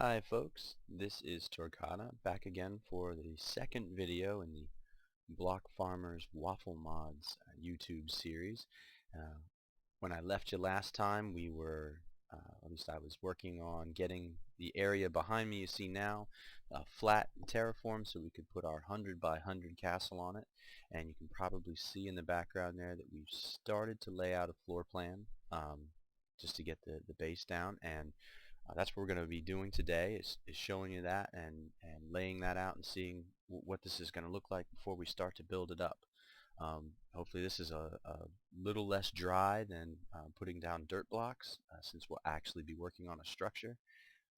Hi folks, this is Torcata back again for the second video in the Blockfarmers Waffle Mods YouTube series. Uh, when I left you last time, we were, at least I was working on getting the area behind me you see now flat and terraformed so we could put our 100 by 100 castle on it. And you can probably see in the background there that we've started to lay out a floor plan just to get the base down, and that's what we're going to be doing today is showing you that and laying that out and seeing what this is going to look like before we start to build it up. Hopefully this is a little less dry than putting down dirt blocks since we'll actually be working on a structure.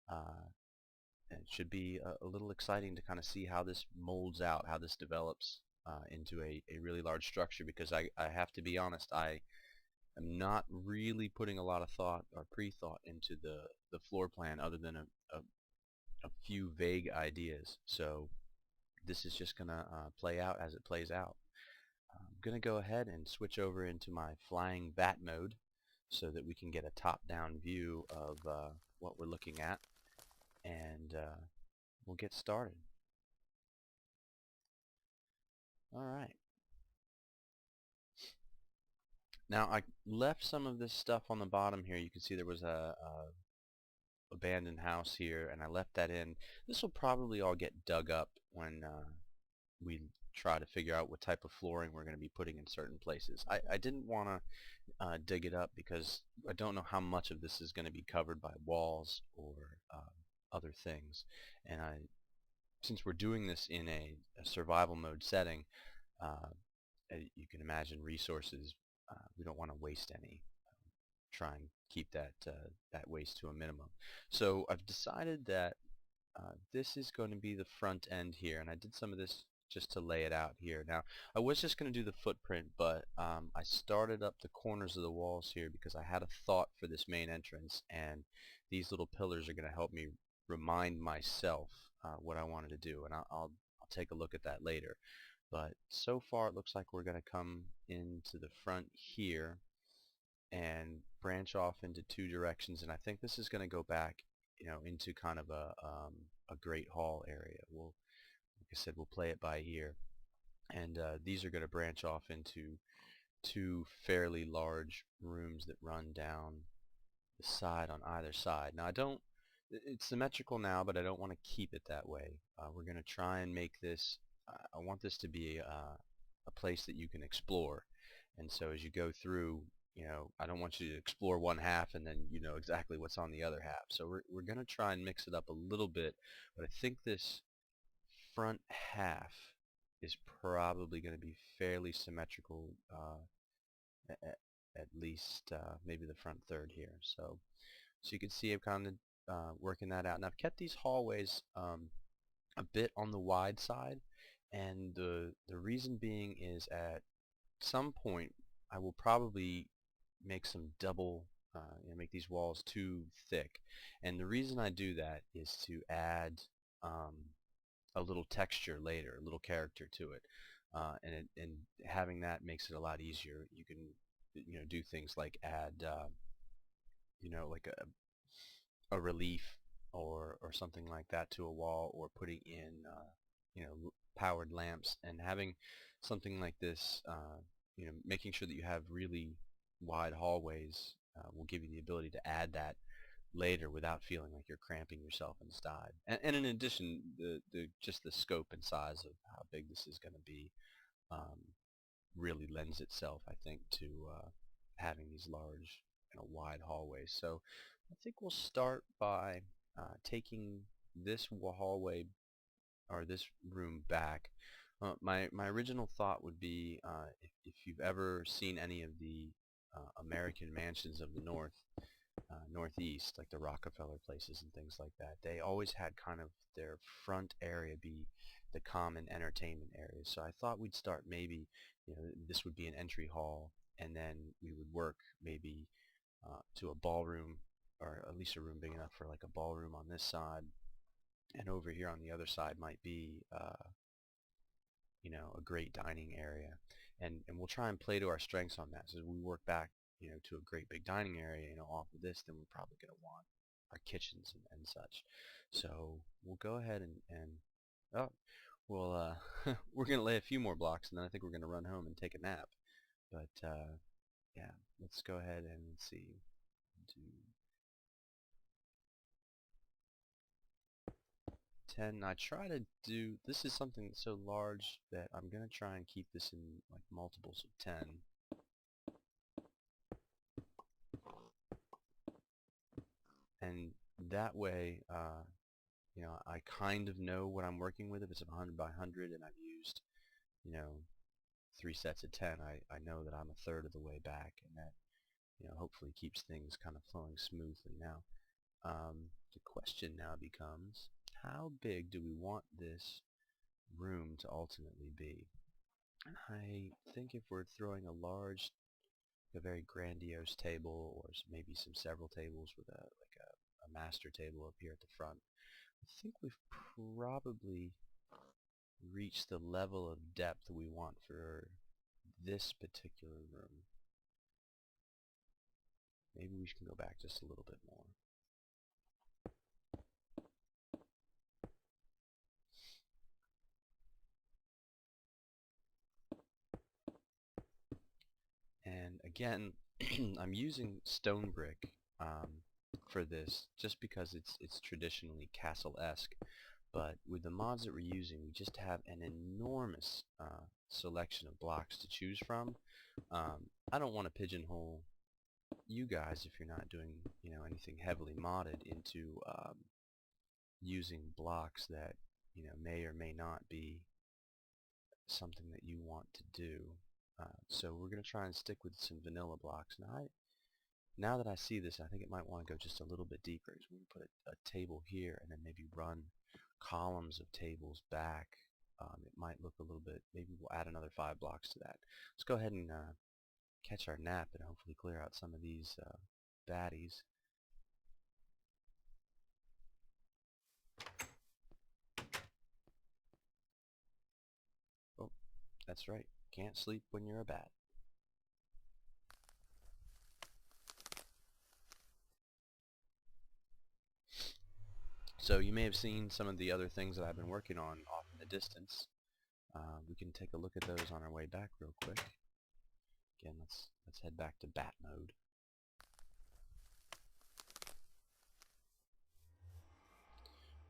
And it should be a little exciting to kind of see how this molds out, how this develops into a really large structure, because I have to be honest, I'm not really putting a lot of thought or pre-thought into the floor plan other than a few vague ideas. So this is just going to play out as it plays out. I'm going to go ahead and switch over into my flying bat mode so that we can get a top-down view of what we're looking at, and we'll get started. Alright. Now I left some of this stuff on the bottom here. You can see there was a abandoned house here, and I left that in. This will probably all get dug up when we try to figure out what type of flooring we're going to be putting in certain places. I didn't want to dig it up because I don't know how much of this is going to be covered by walls or other things, and since we're doing this in a survival mode setting, you can imagine resources. We don't want to waste any. Try and keep that waste to a minimum. So I've decided that this is going to be the front end here, and I did some of this just to lay it out here. Now I was just going to do the footprint, but I started up the corners of the walls here because I had a thought for this main entrance, and these little pillars are going to help me remind myself what I wanted to do, and I'll take a look at that later. But so far it looks like we're going to come into the front here and branch off into two directions, and I think this is going to go back, into kind of a great hall area. Like I said, we'll play it by ear, and these are going to branch off into two fairly large rooms that run down the side on either side. Now it's symmetrical now, but I don't want to keep it that way. We're going to try and make this, I want this to be a place that you can explore, and so as you go through, I don't want you to explore one half and then you know exactly what's on the other half. So we're going to try and mix it up a little bit, but I think this front half is probably going to be fairly symmetrical, at least maybe the front third here. So you can see I'm kind of working that out. And I've kept these hallways a bit on the wide side, and the reason being is at some point I will probably make some double, make these walls too thick, and the reason I do that is to add a little texture later, a little character to it, and having that makes it a lot easier. You can do things like add like a relief or something like that to a wall, or putting in powered lamps, and having something like this, making sure that you have really wide hallways will give you the ability to add that later without feeling like you're cramping yourself inside. And in addition, just the scope and size of how big this is going to be really lends itself, I think, to having these large wide hallways. So I think we'll start by taking this hallway or this room back. My original thought would be, if you've ever seen any of the American mansions of the Northeast, like the Rockefeller places and things like that, they always had kind of their front area be the common entertainment area. So I thought we'd start, maybe this would be an entry hall, and then we would work maybe to a ballroom, or at least a room big enough for like a ballroom on this side, and over here on the other side might be a great dining area, and we'll try and play to our strengths on that. So as we work back to a great big dining area off of this, then we're probably going to want our kitchens and such. So we'll go ahead and oh, we'll we're gonna lay a few more blocks, and then I think we're gonna run home and take a nap. But yeah, let's go ahead and see. Do 10. I try to do, this is something that's so large that I'm gonna try and keep this in like multiples of 10. And that way, you know, I kind of know what I'm working with. If it's 100 by 100 and I've used, you know, 3 sets of 10, I know that I'm a third of the way back, and that, you know, hopefully keeps things kind of flowing smoothly. Now, the question now becomes, how big do we want this room to ultimately be? I think if we're throwing a very grandiose table, or maybe some several tables with a master table up here at the front, I think we've probably reached the level of depth we want for this particular room. Maybe we can go back just a little bit more. And again, I'm using stone brick for this just because it's traditionally castle-esque. But with the mods that we're using, we just have an enormous selection of blocks to choose from. I don't want to pigeonhole you guys, if you're not doing, you know, anything heavily modded, into using blocks that, you know, may or may not be something that you want to do. So we're going to try and stick with some vanilla blocks. Now that I see this, I think it might want to go just a little bit deeper. So we can put a table here and then maybe run columns of tables back. It might look a little bit, maybe we'll add another 5 blocks to that. Let's go ahead and catch our nap and hopefully clear out some of these baddies. Oh, that's right. Can't sleep when you're a bat. So you may have seen some of the other things that I've been working on off in the distance. We can take a look at those on our way back real quick. Again, let's head back to bat mode.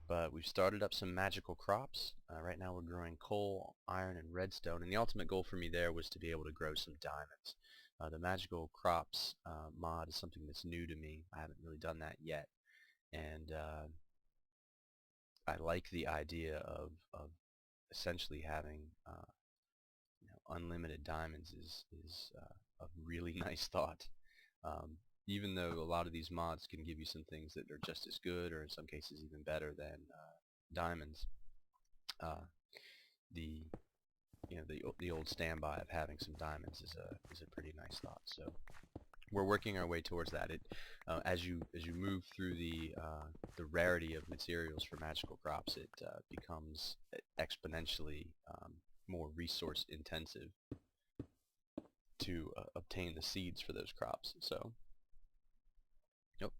But we've started up some magical crops. Right now we're growing coal, iron, and redstone, and the ultimate goal for me there was to be able to grow some diamonds. The magical crops mod is something that's new to me. I haven't really done that yet, and I like the idea of essentially having you know, unlimited diamonds is a really nice thought. Even though a lot of these mods can give you some things that are just as good, or in some cases even better than diamonds, the you know, the old standby of having some diamonds is a pretty nice thought. So we're working our way towards that. As you move through the rarity of materials for magical crops, it becomes exponentially more resource intensive to obtain the seeds for those crops. So, nope,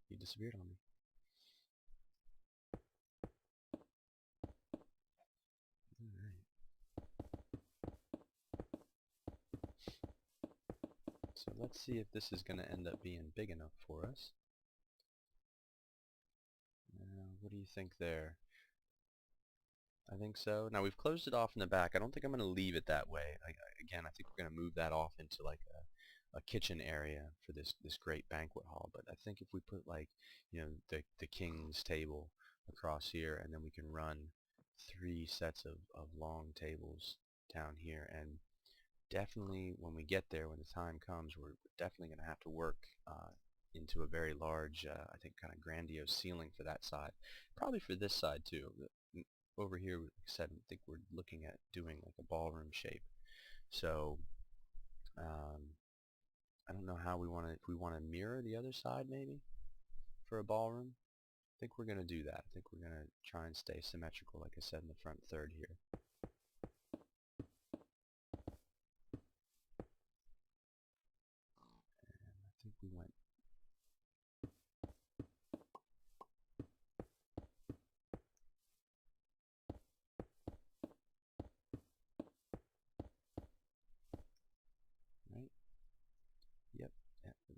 he disappeared on me. So let's see if this is going to end up being big enough for us. What do you think there? I think so. Now we've closed it off in the back. I don't think I'm going to leave it that way. Again, I think we're going to move that off into like a kitchen area for this great banquet hall. But I think if we put, like, you know, the king's table across here, and then we can run 3 sets of long tables down here, and definitely when we get there, when the time comes, we're definitely going to have to work into a very large, I think, kind of grandiose ceiling for that side. Probably for this side too. Over here, like I said, I think we're looking at doing like a ballroom shape. So I don't know how we want to, if we want to mirror the other side maybe for a ballroom. I think we're going to do that. I think we're going to try and stay symmetrical, like I said, in the front third here. And I think we went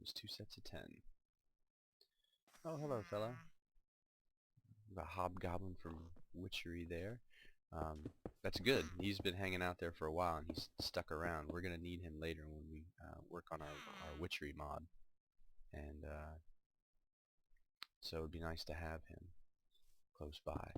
was 2 sets of 10. Oh, hello, fella. The hobgoblin from Witchery there. That's good. He's been hanging out there for a while, and he's stuck around. We're going to need him later when we work on our Witchery mod. And so it would be nice to have him close by.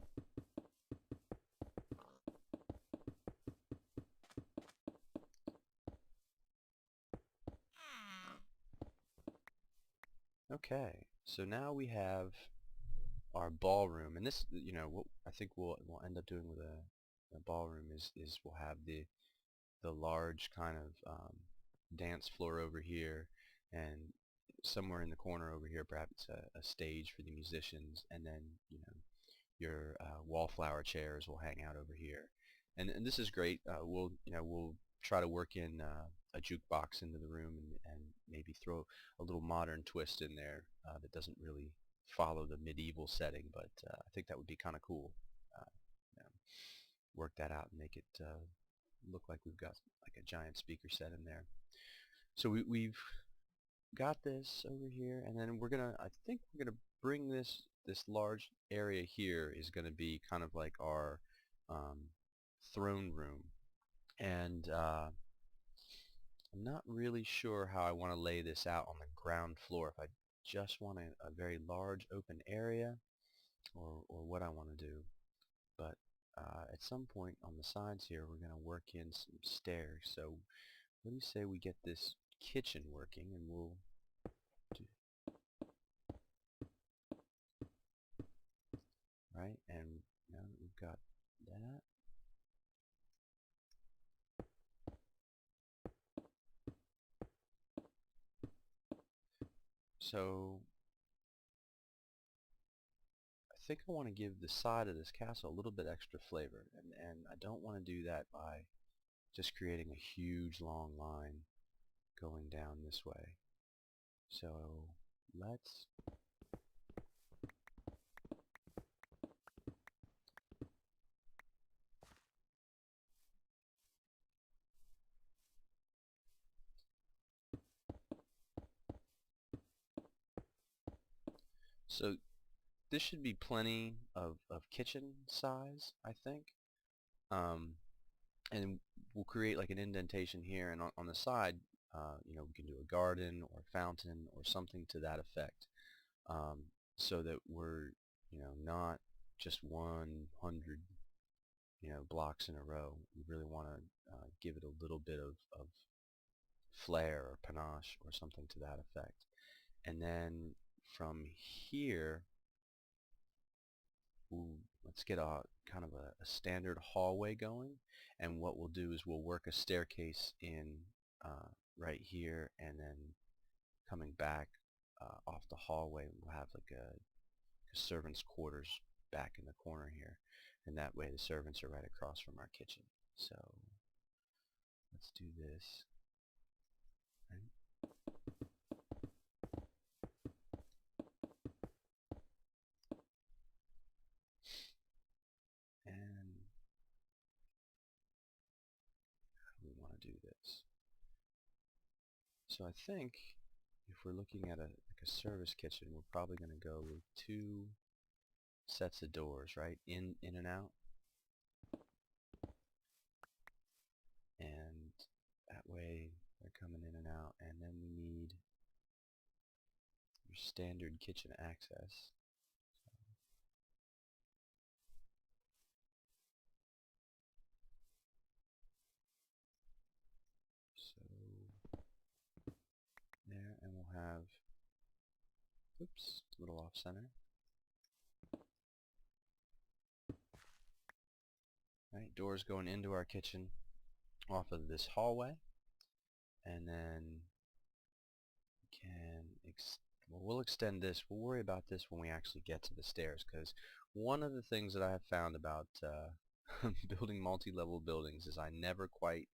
Okay, so now we have our ballroom, and this, you know, what I think we'll end up doing with a ballroom is we'll have the large kind of dance floor over here, and somewhere in the corner over here perhaps a stage for the musicians, and then, you know, your wallflower chairs will hang out over here, and this is great. We'll try to work in a jukebox into the room, and maybe throw a little modern twist in there that doesn't really follow the medieval setting, but I think that would be kind of cool. Uh, you know, work that out and make it look like we've got like a giant speaker set in there. So we've got this over here, and then I think we're gonna bring this large area here is gonna be kind of like our throne room, and I'm not really sure how I want to lay this out on the ground floor, if I just want a very large open area, or what I want to do. But at some point on the sides here we're going to work in some stairs. So what do you say we get this kitchen working, and we'll do, right, and now that we've got that, so I think I want to give the side of this castle a little bit extra flavor, and I don't want to do that by just creating a huge long line going down this way. So let's so this should be plenty of kitchen size, I think. Um, and we'll create like an indentation here, and on the side, you know, we can do a garden or a fountain or something to that effect, so that we're, you know, not just 100, you know, blocks in a row. We really want to give it a little bit of flair or panache or something to that effect. And then from here, ooh, let's get a kind of a standard hallway going, and what we'll do is we'll work a staircase in right here, and then coming back off the hallway we'll have like a servant's quarters back in the corner here, and that way the servants are right across from our kitchen. So let's do this. Right? And how do we want to do this? So I think if we're looking at like a service kitchen, we're probably going to go with 2 sets of doors, right? In and out. And that way they're coming in and out. And then we need your standard kitchen access. So there, and we'll have, oops, a little off center. Right, doors going into our kitchen off of this hallway, and then we can we'll extend this. We'll worry about this when we actually get to the stairs, because one of the things that I have found about building multi-level buildings is I never quite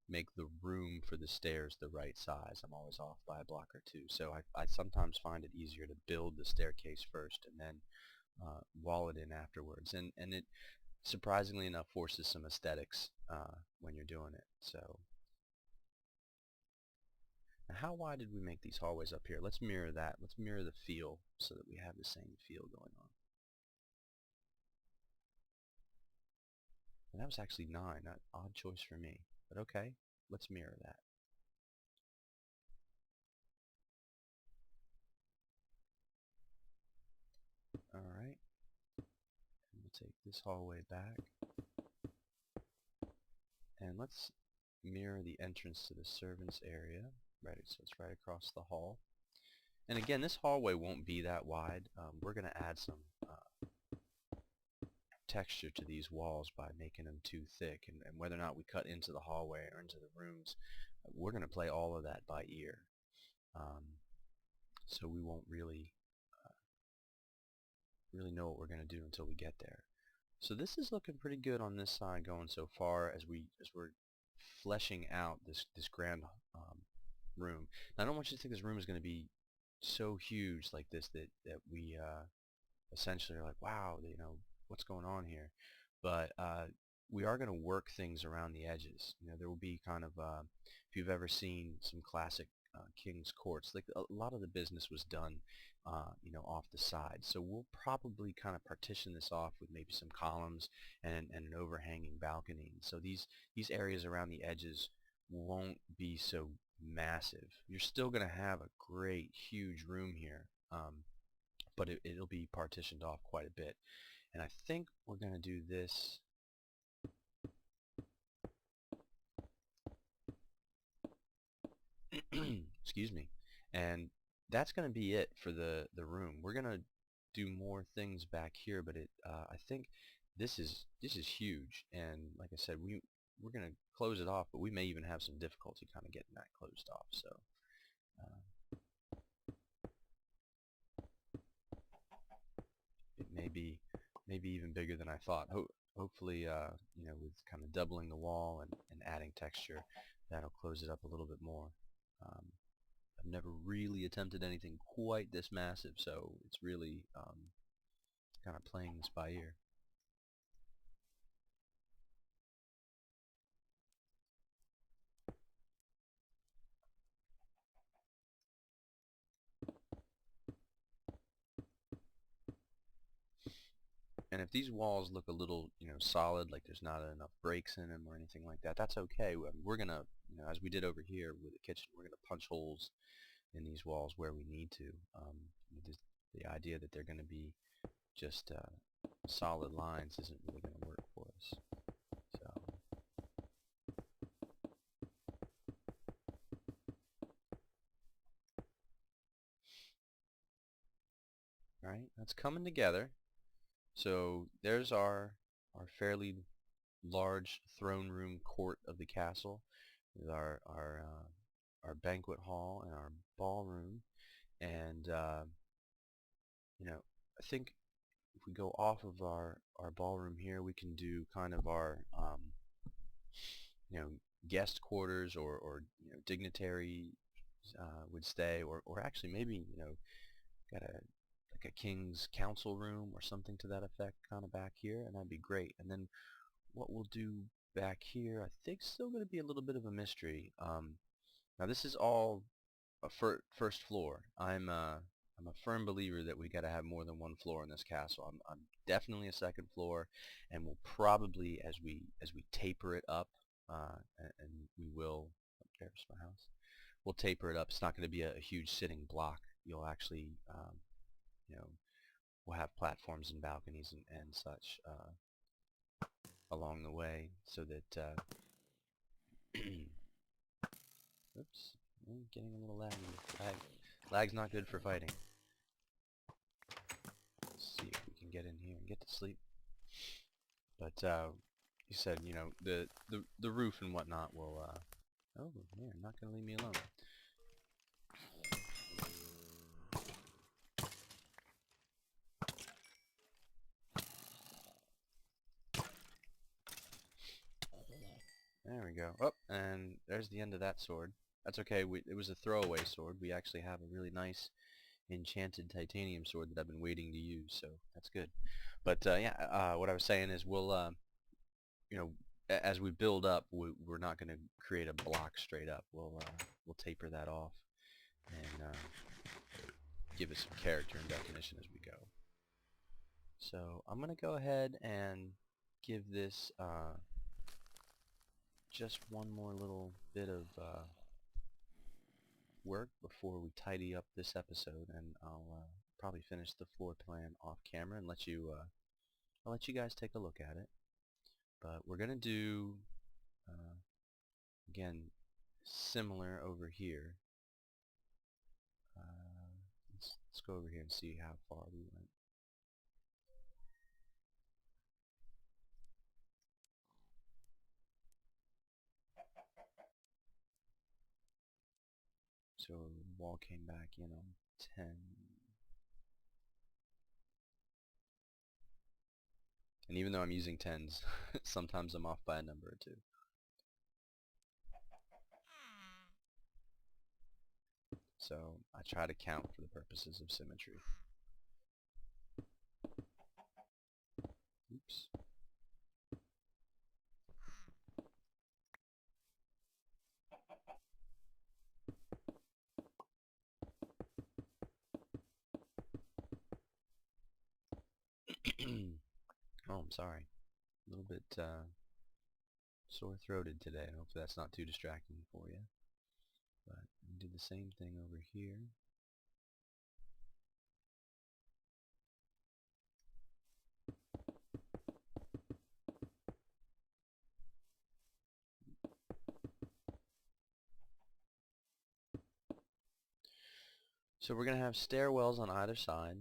make the room for the stairs the right size. I'm always off by a block or two, so I sometimes find it easier to build the staircase first and then wall it in afterwards, and it surprisingly enough forces some aesthetics when you're doing it. So Now, how wide did we make these hallways up here? Let's mirror that. Let's mirror the feel so that we have the same feel going on. And that was actually 9, an odd choice for me. But okay, let's mirror that. Alright, and we'll take this hallway back. And let's mirror the entrance to the servants area. Right, so it's right across the hall. And again, this hallway won't be that wide. We're going to add some texture to these walls by making them too thick. And whether or not we cut into the hallway or into the rooms, we're going to play all of that by ear. So we won't really know what we're going to do until we get there. So this is looking pretty good on this side going so far as we're fleshing out this grand room. Now, I don't want you to think this room is going to be so huge like this that we essentially are like, wow, you know, what's going on here? But we are going to work things around the edges. You know, there will be kind of, if you've ever seen some classic king's courts, like a lot of the business was done, you know, off the side. So we'll probably kind of partition this off with maybe some columns and an overhanging balcony. So these areas around the edges won't be so massive. You're still going to have a great, huge room here, but it'll be partitioned off quite a bit. And I think we're going to do this. Excuse me. And that's going to be it for the room. We're going to do more things back here, but I think this is huge. And like I said, we're going to close it off, but we may even have some difficulty kind of getting that closed off. So it may be even bigger than I thought. Hopefully, you know, with kind of doubling the wall and adding texture, that'll close it up a little bit more. I've never really attempted anything quite this massive, so it's really kind of playing this by ear. And if these walls look a little, you know, solid, like there's not enough breaks in them or anything like that, that's okay. We're gonna, you know, as we did over here with the kitchen, we're gonna punch holes in these walls where we need to. The idea that they're going to be just solid lines isn't really going to work for us. So, all right, that's coming together. So there's our fairly large throne room court of the castle with our banquet hall and our ballroom. And you know, I think if we go off of our ballroom here, we can do kind of our you know, guest quarters or you know, dignitary would stay, or actually maybe, you know, got like a king's council room or something to that effect kind of back here, and that'd be great. And then what we'll do back here, I think, still going to be a little bit of a mystery. Now this is all a first floor. I'm a firm believer that we got to have more than one floor in this castle. I'm definitely a second floor, and we'll probably, as we taper it up, and we will. There's my house. We'll taper it up. It's not going to be a huge sitting block. You'll actually, you know, we'll have platforms and balconies and such along the way, so that. Oops. Getting a little laggy. Lag's not good for fighting. Let's see if we can get in here and get to sleep. But you said, you know, the roof and whatnot will. Oh, yeah, not gonna leave me alone. There we go. Oh, and there's the end of that sword. That's okay. It was a throwaway sword. We actually have a really nice enchanted titanium sword that I've been waiting to use, so that's good. But yeah, what I was saying is we'll, you know, as we build up, we're not going to create a block straight up. We'll taper that off and give it some character and definition as we go. So I'm going to go ahead and give this just one more little bit of work before we tidy up this episode, and I'll probably finish the floor plan off camera and I'll let you guys take a look at it. But we're going to do again similar over here. Let's go over here and see how far we went. So the wall came back in on 10. And even though I'm using 10s, sometimes I'm off by a number or two. So I try to count for the purposes of symmetry. Oops. Oh, I'm sorry. A little bit sore-throated today. Hopefully that's not too distracting for you. But we do the same thing over here. So we're going to have stairwells on either side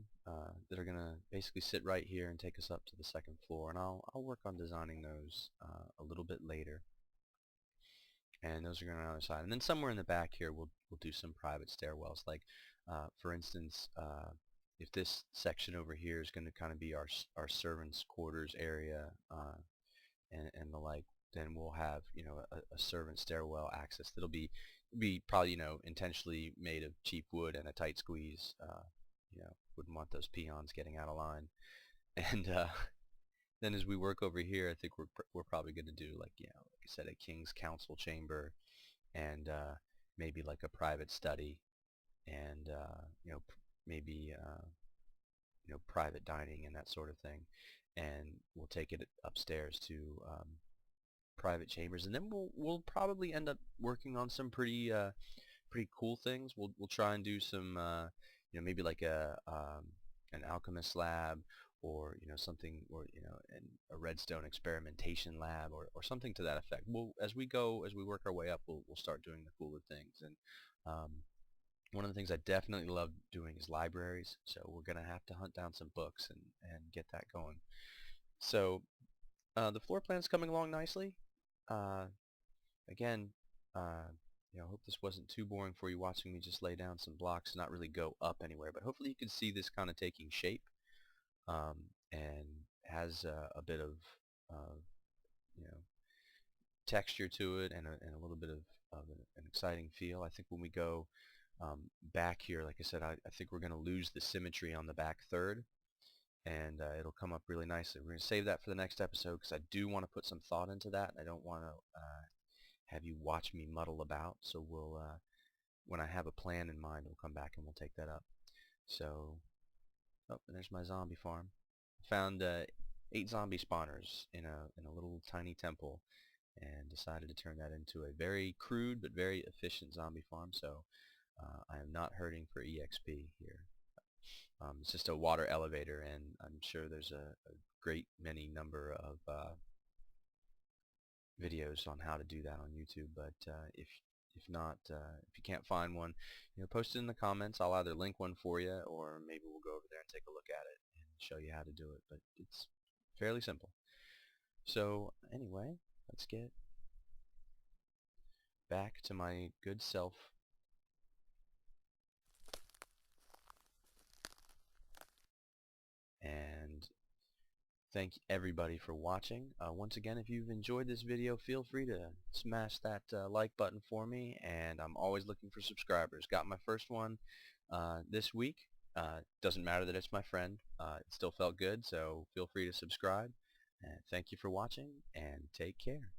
that are going to basically sit right here and take us up to the second floor. And I'll work on designing those a little bit later. And those are going on the other side. And then somewhere in the back here we'll do some private stairwells. Like for instance, if this section over here is going to kind of be our servants' quarters area and the like, then we'll have, you know, a servant stairwell access that'll be probably, you know, intentionally made of cheap wood and a tight squeeze. You know, wouldn't want those peons getting out of line. And then as we work over here, I think we're probably going to do, like, you know, like I said, a king's council chamber and maybe like a private study and you know, maybe you know, private dining and that sort of thing. And we'll take it upstairs to private chambers, and then we'll probably end up working on some pretty cool things. We'll try and do some you know, maybe like an alchemist lab, or you know, something, or you know, a redstone experimentation lab, or something to that effect. As we work our way up, we'll start doing the cooler things. And one of the things I definitely love doing is libraries, so we're gonna have to hunt down some books and get that going. So the floor plan's coming along nicely. Again, you know, I hope this wasn't too boring for you watching me just lay down some blocks and not really go up anywhere, but hopefully you can see this kind of taking shape and has a bit of you know, texture to it, and a little bit of an exciting feel. I think when we go back here, like I said, I think we're going to lose the symmetry on the back third, and it'll come up really nicely. We're going to save that for the next episode because I do want to put some thought into that. I don't want to have you watch me muddle about, so we'll when I have a plan in mind, we'll come back and we'll take that up. So, oh, and there's my zombie farm. Found 8 zombie spawners in a little tiny temple, and decided to turn that into a very crude but very efficient zombie farm. So I am not hurting for EXP here. It's just a water elevator, and I'm sure there's a great many number of videos on how to do that on YouTube. But if not, if you can't find one, you know, post it in the comments. I'll either link one for you, or maybe we'll go over there and take a look at it and show you how to do it. But it's fairly simple. So anyway, let's get back to my good self. And thank everybody for watching. Once again, if you've enjoyed this video, feel free to smash that like button for me, and I'm always looking for subscribers. Got my first one this week. Doesn't matter that it's my friend. It still felt good, so feel free to subscribe. Thank you for watching, and take care.